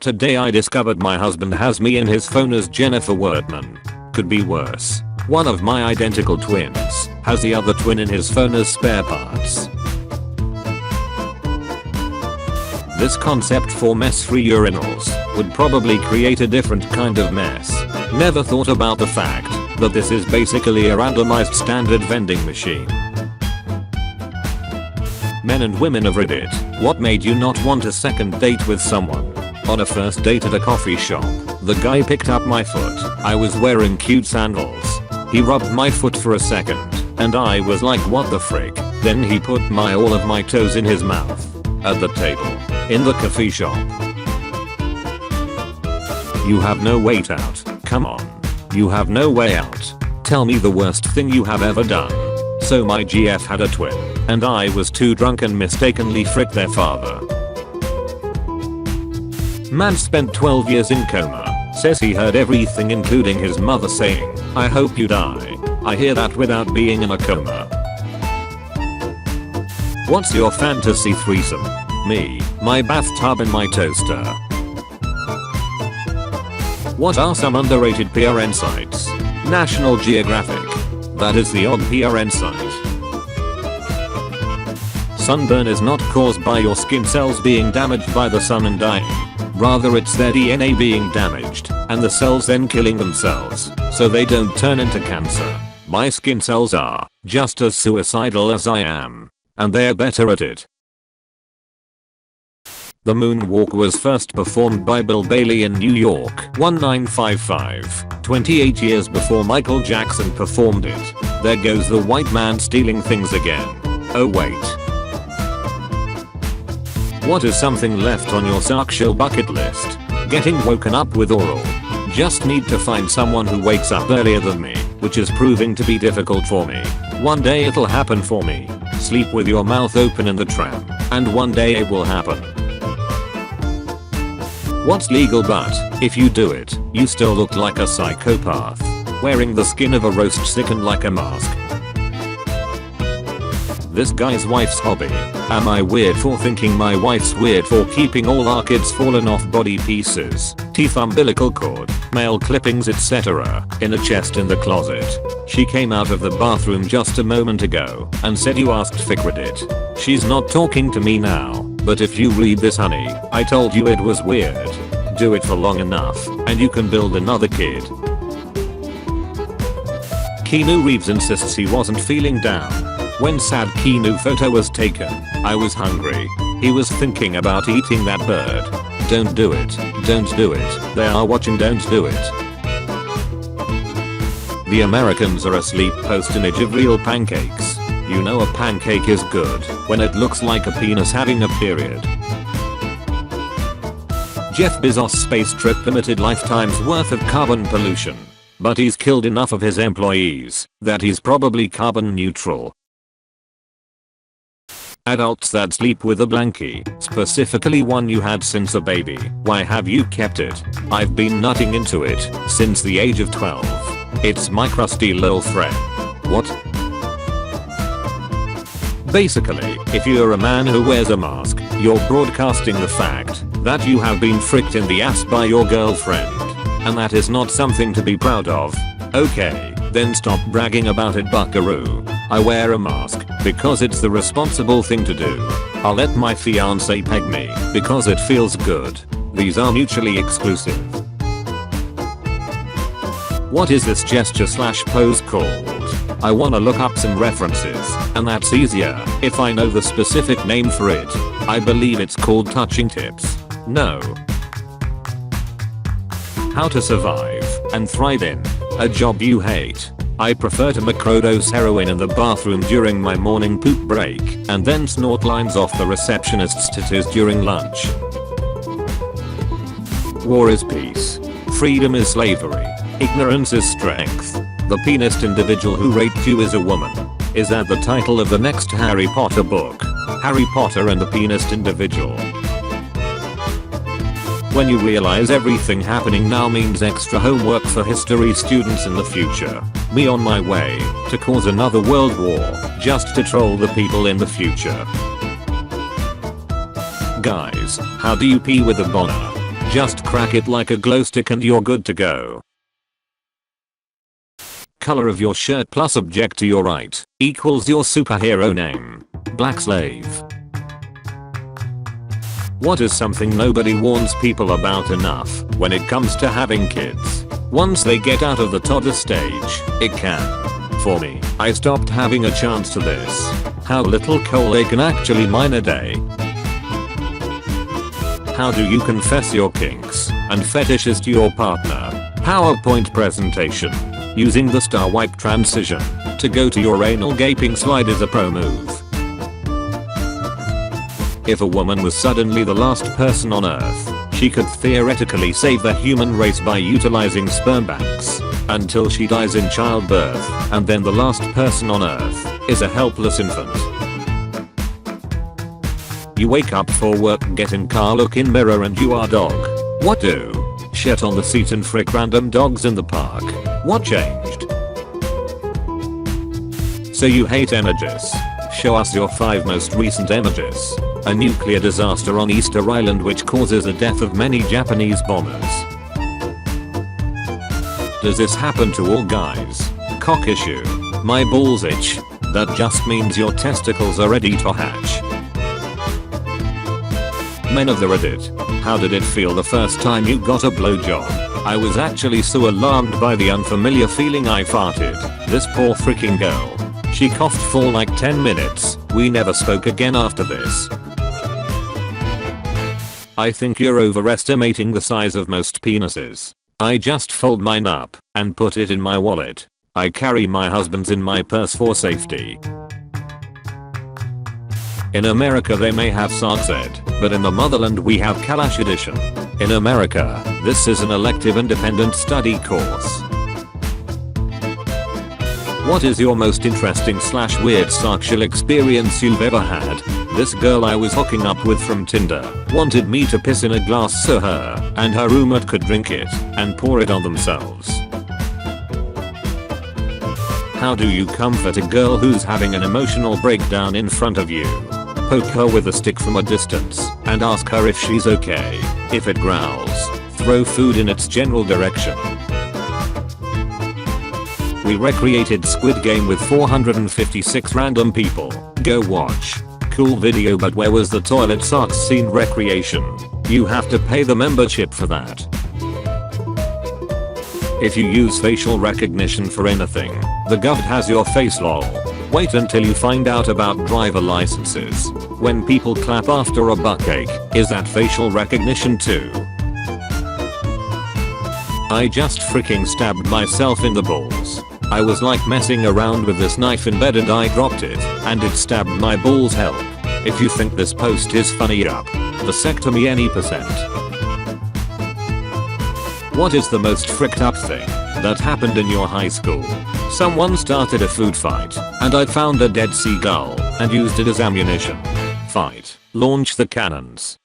Today I discovered my husband has me in his phone as Jennifer Wordman. Could be worse. One of my identical twins has the other twin in his phone as spare parts. This concept for mess-free urinals would probably create a different kind of mess. Never thought about the fact that this is basically a randomized standard vending machine. Men and women of Reddit, what made you not want a second date with someone? On a first date at a coffee shop, the guy picked up my foot. I was wearing cute sandals. He rubbed my foot for a second, and I was like, what the frick? Then he put all of my toes in his mouth. At the table. In the coffee shop. You have no way out. Come on. You have no way out. Tell me the worst thing you have ever done. So my GF had a twin, and I was too drunk and mistakenly fricked their father. Man spent 12 years in coma. Says he heard everything including his mother saying, I hope you die. I hear that without being in a coma. What's your fantasy threesome? Me, my bathtub and my toaster. What are some underrated PRN sites? National Geographic. That is the odd PRN site. Sunburn is not caused by your skin cells being damaged by the sun and dying. Rather it's their DNA being damaged, and the cells then killing themselves, so they don't turn into cancer. My skin cells are just as suicidal as I am. And they're better at it. The moonwalk was first performed by Bill Bailey in New York 1955, 28 years before Michael Jackson performed it. There goes the white man stealing things again. Oh wait. What is something left on your sexual bucket list? Getting woken up with oral. Just need to find someone who wakes up earlier than me, which is proving to be difficult for me. One day it'll happen for me. Sleep with your mouth open in the tram, and one day it will happen. What's legal but, if you do it, you still look like a psychopath. Wearing the skin of a roast chicken like a mask. This guy's wife's hobby. Am I weird for thinking my wife's weird for keeping all our kids' fallen off body pieces, teeth, umbilical cord, nail clippings etc. in a chest in the closet? She came out of the bathroom just a moment ago and said you asked for credit. She's not talking to me now, but if you read this honey, I told you it was weird. Do it for long enough and you can build another kid. Keanu Reeves insists he wasn't feeling down. When sad Keanu photo was taken, I was hungry. He was thinking about eating that bird. Don't do it. Don't do it. They are watching, don't do it. The Americans are asleep post image of real pancakes. You know a pancake is good when it looks like a penis having a period. Jeff Bezos' space trip limited lifetimes worth of carbon pollution. But he's killed enough of his employees that he's probably carbon neutral. Adults that sleep with a blankie, specifically one you had since a baby. Why have you kept it? I've been nutting into it since the age of 12. It's my crusty little friend. What? Basically, if you're a man who wears a mask, you're broadcasting the fact that you have been fricked in the ass by your girlfriend. And that is not something to be proud of. Okay, then stop bragging about it, buckaroo. I wear a mask because it's the responsible thing to do. I'll let my fiance peg me because it feels good. These are mutually exclusive. What is this gesture / pose called? I wanna look up some references, and that's easier if I know the specific name for it. I believe it's called touching tips. No. How to survive and thrive in a job you hate. I prefer to microdose heroin in the bathroom during my morning poop break and then snort lines off the receptionist's titties during lunch. War is peace. Freedom is slavery. Ignorance is strength. The penised individual who raped you is a woman. Is that the title of the next Harry Potter book? Harry Potter and the penised individual. When you realize everything happening now means extra homework for history students in the future. Me on my way to cause another world war just to troll the people in the future. Guys, how do you pee with a boner? Just crack it like a glow stick and you're good to go. Color of your shirt plus object to your right equals your superhero name. Black slave. What is something nobody warns people about enough when it comes to having kids? Once they get out of the toddler stage, it can. For me, I stopped having a chance to this. How little coal they can actually mine a day. How do you confess your kinks and fetishes to your partner? PowerPoint presentation. Using the star wipe transition to go to your anal gaping slide is a pro move. If a woman was suddenly the last person on Earth, she could theoretically save the human race by utilizing sperm banks until she dies in childbirth, and then the last person on Earth is a helpless infant. You wake up for work, get in car, look in mirror, and you are dog. What do? Shit on the seat and frick random dogs in the park. What changed? So you hate images. Show us your 5 most recent images. A nuclear disaster on Easter Island which causes the death of many Japanese bombers. Does this happen to all guys? Cock issue. My balls itch. That just means your testicles are ready to hatch. Men of the Reddit. How did it feel the first time you got a blowjob? I was actually so alarmed by the unfamiliar feeling I farted. This poor freaking girl. She coughed for like 10 minutes. We never spoke again after this. I think you're overestimating the size of most penises. I just fold mine up and put it in my wallet. I carry my husband's in my purse for safety. In America they may have SARS-Ed, but in the motherland we have Kalash edition. In America, this is an elective independent study course. What is your most interesting / weird sexual experience you've ever had? This girl I was hooking up with from Tinder wanted me to piss in a glass so her and her roommate could drink it and pour it on themselves. How do you comfort a girl who's having an emotional breakdown in front of you? Poke her with a stick from a distance and ask her if she's okay. If it growls, throw food in its general direction. We recreated Squid Game with 456 random people. Go watch. Cool video, but where was the toilet sucks scene recreation? You have to pay the membership for that. If you use facial recognition for anything, the gov has your face lol. Wait until you find out about driver licenses. When people clap after a butt cake, is that facial recognition too? I just freaking stabbed myself in the balls. I was like messing around with this knife in bed and I dropped it, and it stabbed my balls. Help. If you think this post is funny, up. Vasectomy any %. What is the most fricked up thing that happened in your high school? Someone started a food fight, and I found a dead seagull and used it as ammunition. Fight. Launch the cannons.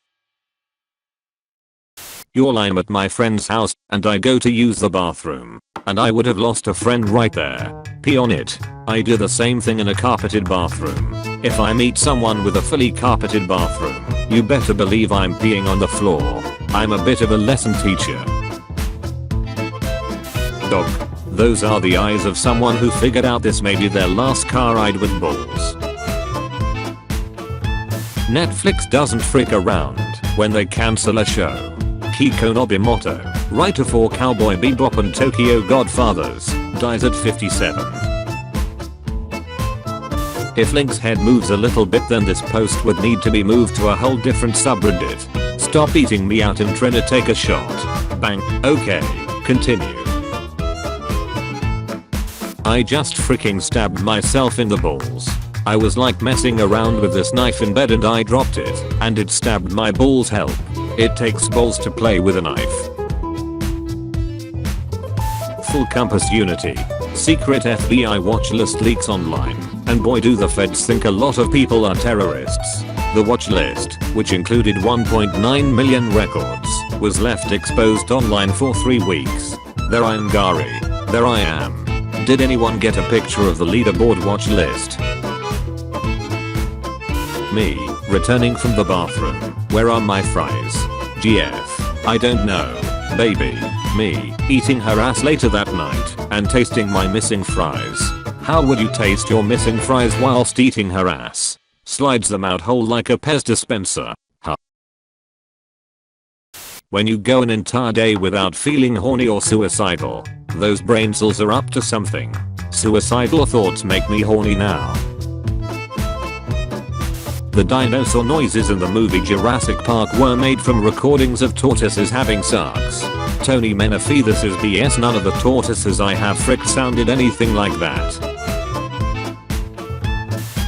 I'm at my friend's house, and I go to use the bathroom. And I would have lost a friend right there. Pee on it. I do the same thing in a carpeted bathroom. If I meet someone with a fully carpeted bathroom, you better believe I'm peeing on the floor. I'm a bit of a lesson teacher. Dog. Those are the eyes of someone who figured out this may be their last car ride with balls. Netflix doesn't freak around when they cancel a show. Kiko Nobimoto, writer for Cowboy Bebop and Tokyo Godfathers, dies at 57. If Link's head moves a little bit, then this post would need to be moved to a whole different subreddit. Stop eating me out and trying to take a shot. Bang. Okay, continue. I just freaking stabbed myself in the balls. I was like messing around with this knife in bed and I dropped it, and it stabbed my balls. Help. It takes balls to play with a knife. Full Compass Unity. Secret FBI watch list leaks online, and boy do the feds think a lot of people are terrorists. The watch list, which included 1.9 million records, was left exposed online for 3 weeks. There I am, Gary. There I am. Did anyone get a picture of the leaderboard watch list? Me, returning from the bathroom. Where are my fries? GF. I don't know. Baby. Me. Eating her ass later that night and tasting my missing fries. How would you taste your missing fries whilst eating her ass? Slides them out whole like a Pez dispenser. Huh. When you go an entire day without feeling horny or suicidal, those brain cells are up to something. Suicidal thoughts make me horny now. The dinosaur noises in the movie Jurassic Park were made from recordings of tortoises having sex. Tony Menefee, this is BS. None of the tortoises I have fricked sounded anything like that.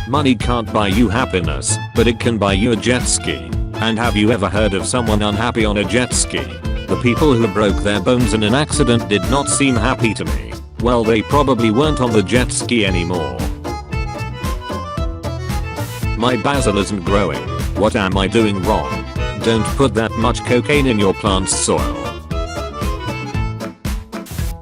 Money can't buy you happiness, but it can buy you a jet ski. And have you ever heard of someone unhappy on a jet ski? The people who broke their bones in an accident did not seem happy to me. Well, they probably weren't on the jet ski anymore. My basil isn't growing. What am I doing wrong? Don't put that much cocaine in your plant's soil.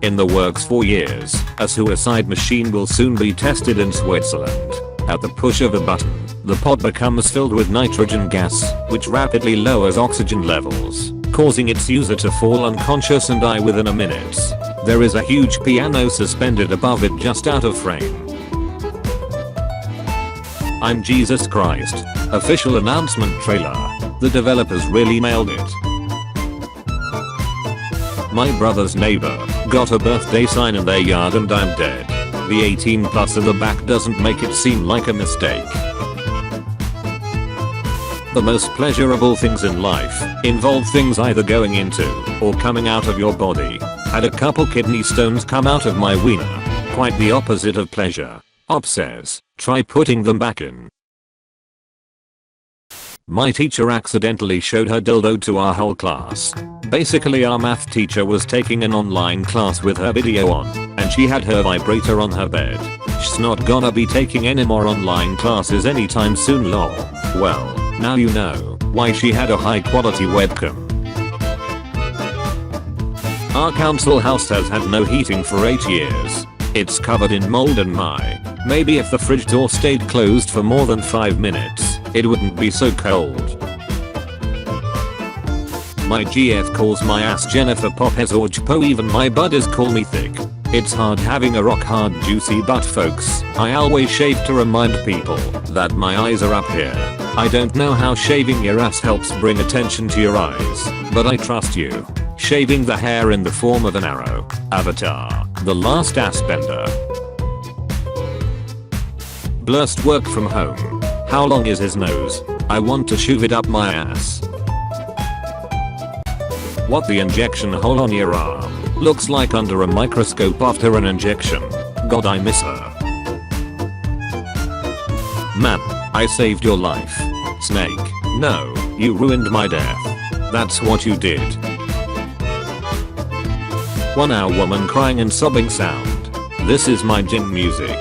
In the works for years, a suicide machine will soon be tested in Switzerland. At the push of a button, the pod becomes filled with nitrogen gas, which rapidly lowers oxygen levels, causing its user to fall unconscious and die within a minute. There is a huge piano suspended above it just out of frame. I'm Jesus Christ. Official announcement trailer. The developers really nailed it. My brother's neighbor got a birthday sign in their yard and I'm dead. The 18 plus in the back doesn't make it seem like a mistake. The most pleasurable things in life involve things either going into or coming out of your body. Had a couple kidney stones come out of my wiener. Quite the opposite of pleasure. Op says, try putting them back in. My teacher accidentally showed her dildo to our whole class. Basically, our math teacher was taking an online class with her video on, and she had her vibrator on her bed. She's not gonna be taking any more online classes anytime soon, lol. Well, now you know why she had a high quality webcam. Our council house has had no heating for 8 years. It's covered in mold and maybe if the fridge door stayed closed for more than 5 minutes, it wouldn't be so cold. My GF calls my ass Jennifer Popez or Jpo, even my buddies call me thick. It's hard having a rock hard juicy butt, folks. I always shave to remind people that my eyes are up here. I don't know how shaving your ass helps bring attention to your eyes, but I trust you. Shaving the hair in the form of an arrow. Avatar, the last ass bender. Blurst work from home. How long is his nose? I want to shove it up my ass. What the injection hole on your arm looks like under a microscope after an injection. God, I miss her. Man, I saved your life. Snake, no, you ruined my death. That's what you did. 1 hour woman crying and sobbing sound. This is my gym music.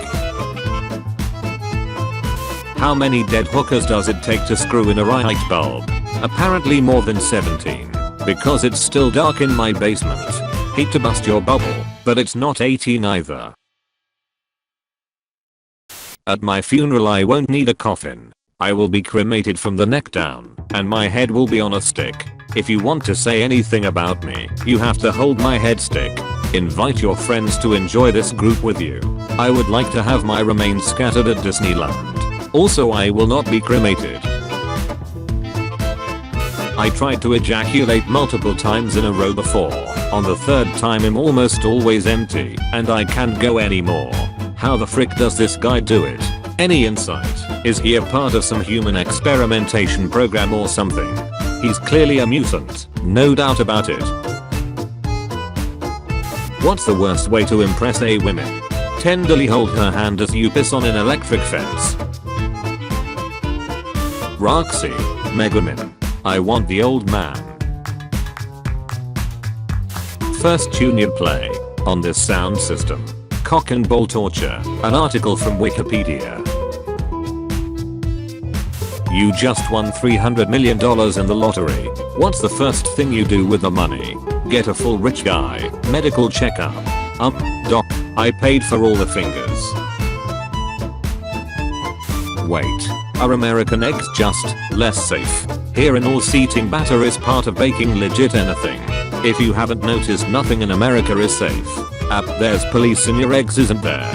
How many dead hookers does it take to screw in a light bulb? Apparently more than 17. Because it's still dark in my basement. Hate to bust your bubble, but it's not 18 either. At my funeral I won't need a coffin. I will be cremated from the neck down, and my head will be on a stick. If you want to say anything about me, you have to hold my head stick. Invite your friends to enjoy this group with you. I would like to have my remains scattered at Disneyland. Also, I will not be cremated. I tried to ejaculate multiple times in a row before. On the 3rd time I'm almost always empty, and I can't go anymore. How the frick does this guy do it? Any insight? Is he a part of some human experimentation program or something? He's clearly a mutant, no doubt about it. What's the worst way to impress a woman? Tenderly hold her hand as you piss on an electric fence. Roxy, Megamin. I want the old man. First tune you play on this sound system. Cock and ball torture. An article from Wikipedia. You just won $300 million in the lottery. What's the first thing you do with the money? Get a full rich guy medical checkup. Doc, I paid for all the fingers. Wait, Are American eggs just less safe? Here in all seating batter is part of baking legit anything. If you haven't noticed, nothing in America is safe. There's police in your eggs, isn't there?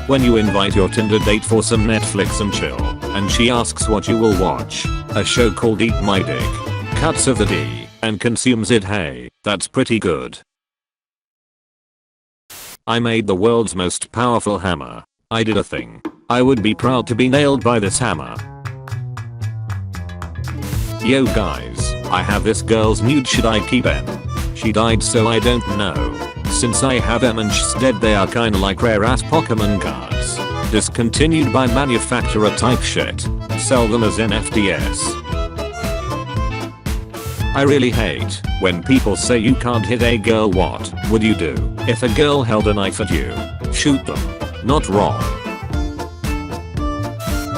When you invite your Tinder date for some Netflix and chill, and she asks what you will watch, a show called Eat My Dick, cuts of the D, and consumes it. Hey, that's pretty good. I made the world's most powerful hammer. I did a thing. I would be proud to be nailed by this hammer. Yo guys, I have this girl's nude, should I keep them? She died so I don't know. Since I have them and she's dead, they are kinda like rare ass Pokemon cards. Discontinued by manufacturer type shit. Sell them as NFTs. I really hate when people say you can't hit a girl. What would you do if a girl held a knife at you? Shoot them. Not wrong.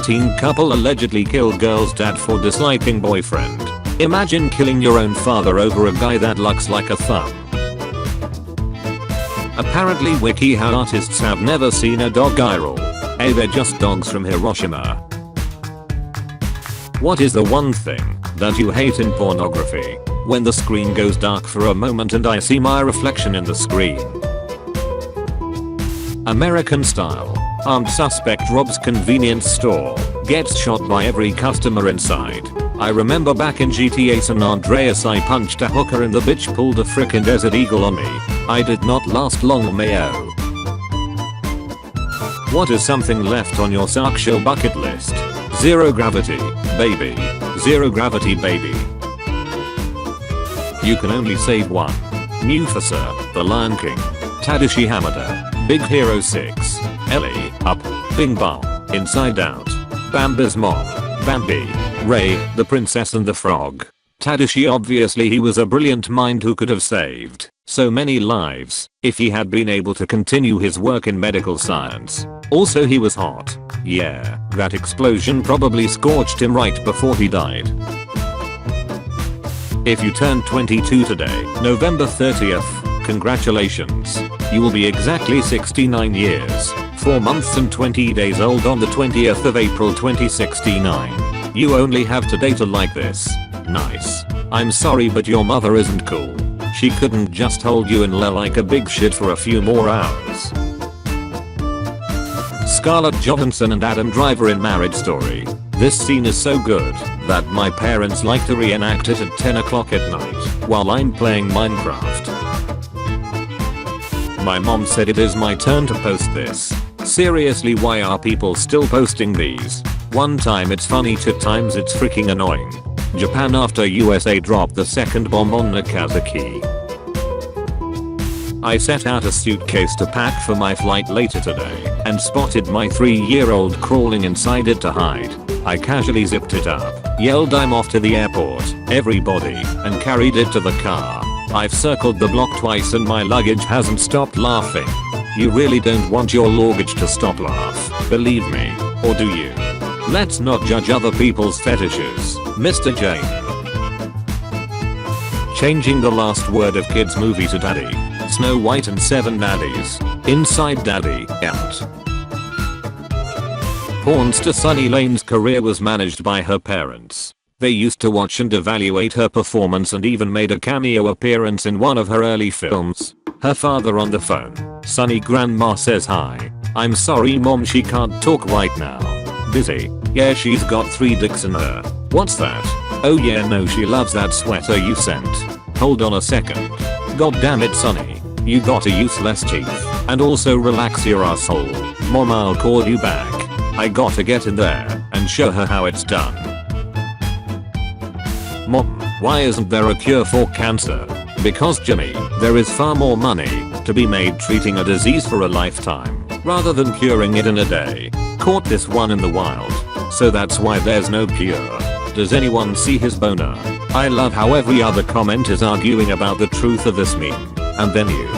Teen couple allegedly killed girl's dad for disliking boyfriend. Imagine killing your own father over a guy that looks like a thumb. Apparently WikiHow artists have never seen a dog eye roll. Hey, they're just dogs from Hiroshima. What is the one thing that you hate in pornography? When the screen goes dark for a moment and I see my reflection in the screen. American style. Armed suspect robs convenience store. Gets shot by every customer inside. I remember back in GTA San Andreas I punched a hooker and the bitch pulled a frickin' Desert Eagle on me. I did not last long, mayo. What is something left on your sexual bucket list? Zero gravity, baby. Zero gravity, baby. You can only save one. Mufasa, The Lion King. Tadashi Hamada, Big Hero 6. Ellie, Up. Bing Bong, Inside Out. Bambi's mom, Bambi. Ray, The Princess and the Frog. Tadashi, obviously he was a brilliant mind who could have saved so many lives if he had been able to continue his work in medical science. Also he was hot. Yeah, that explosion probably scorched him right before he died. If you turned 22 today, November 30th, congratulations. You will be exactly 69 years, 4 months and 20 days old on the 20th of April 2069. You only have today to like this. Nice. I'm sorry but your mother isn't cool. She couldn't just hold you in like a big shit for a few more hours. Scarlett Johansson and Adam Driver in Marriage Story. This scene is so good that my parents like to reenact it at 10 o'clock at night while I'm playing Minecraft. My mom said it is my turn to post this. Seriously, why are people still posting these? One time it's funny, 2 times it's freaking annoying. Japan after USA dropped the second bomb on Nagasaki. I set out a suitcase to pack for my flight later today and spotted my 3-year-old crawling inside it to hide. I casually zipped it up, yelled I'm off to the airport, everybody, and carried it to the car. I've circled the block twice and my luggage hasn't stopped laughing. You really don't want your luggage to stop laugh, believe me, or do you? Let's not judge other people's fetishes, Mr. Jane. Changing the last word of kids movie to daddy. Snow White and 7 Daddies. Inside Daddy, out. Pornster Sunny Lane's career was managed by her parents. They used to watch and evaluate her performance and even made a cameo appearance in one of her early films. Her father on the phone. Sunny grandma says hi. I'm sorry mom, she can't talk right now. Busy. Yeah, she's got 3 dicks in her. What's that? Oh yeah, no, she loves that sweater you sent. Hold on a second. God damn it, Sunny. You got a useless teeth. And also relax your asshole. Mom, I'll call you back. I gotta get in there and show her how it's done. Mom, why isn't there a cure for cancer? Because Jimmy, there is far more money to be made treating a disease for a lifetime rather than curing it in a day. Caught this one in the wild. So that's why there's no cure. Does anyone see his boner? I love how every other comment is arguing about the truth of this meme. And then you.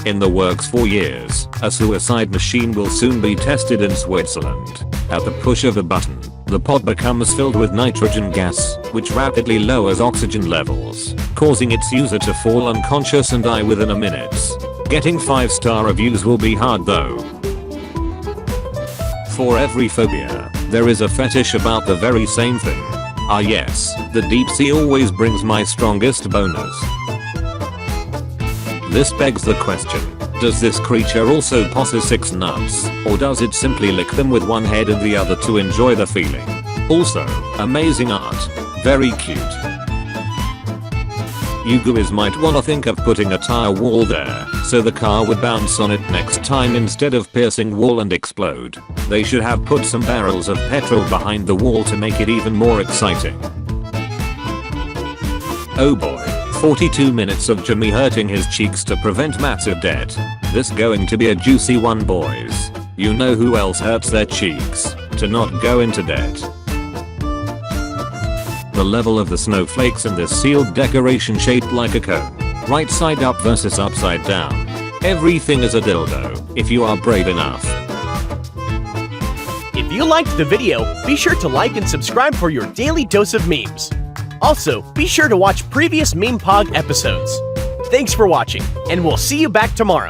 In the works for years, a suicide machine will soon be tested in Switzerland. At the push of a button, the pod becomes filled with nitrogen gas, which rapidly lowers oxygen levels, causing its user to fall unconscious and die within a minute. Getting 5-star reviews will be hard though. for every phobia, there is a fetish about the very same thing. Ah yes, the deep sea always brings my strongest boners. This begs the question, does this creature also possess 6 nuts, or does it simply lick them with one head and the other to enjoy the feeling? Also, amazing art. Very cute. You guys might wanna think of putting a tire wall there, so the car would bounce on it next time instead of piercing wall and explode. They should have put some barrels of petrol behind the wall to make it even more exciting. Oh boy. 42 minutes of Jimmy hurting his cheeks to prevent massive debt. This going to be a juicy one, boys. You know who else hurts their cheeks to not go into debt. The level of the snowflakes in this sealed decoration shaped like a cone. Right side up versus upside down. Everything is a dildo, if you are brave enough. If you liked the video, be sure to like and subscribe for your daily dose of memes. Also, be sure to watch previous MemePog episodes. Thanks for watching, and we'll see you back tomorrow.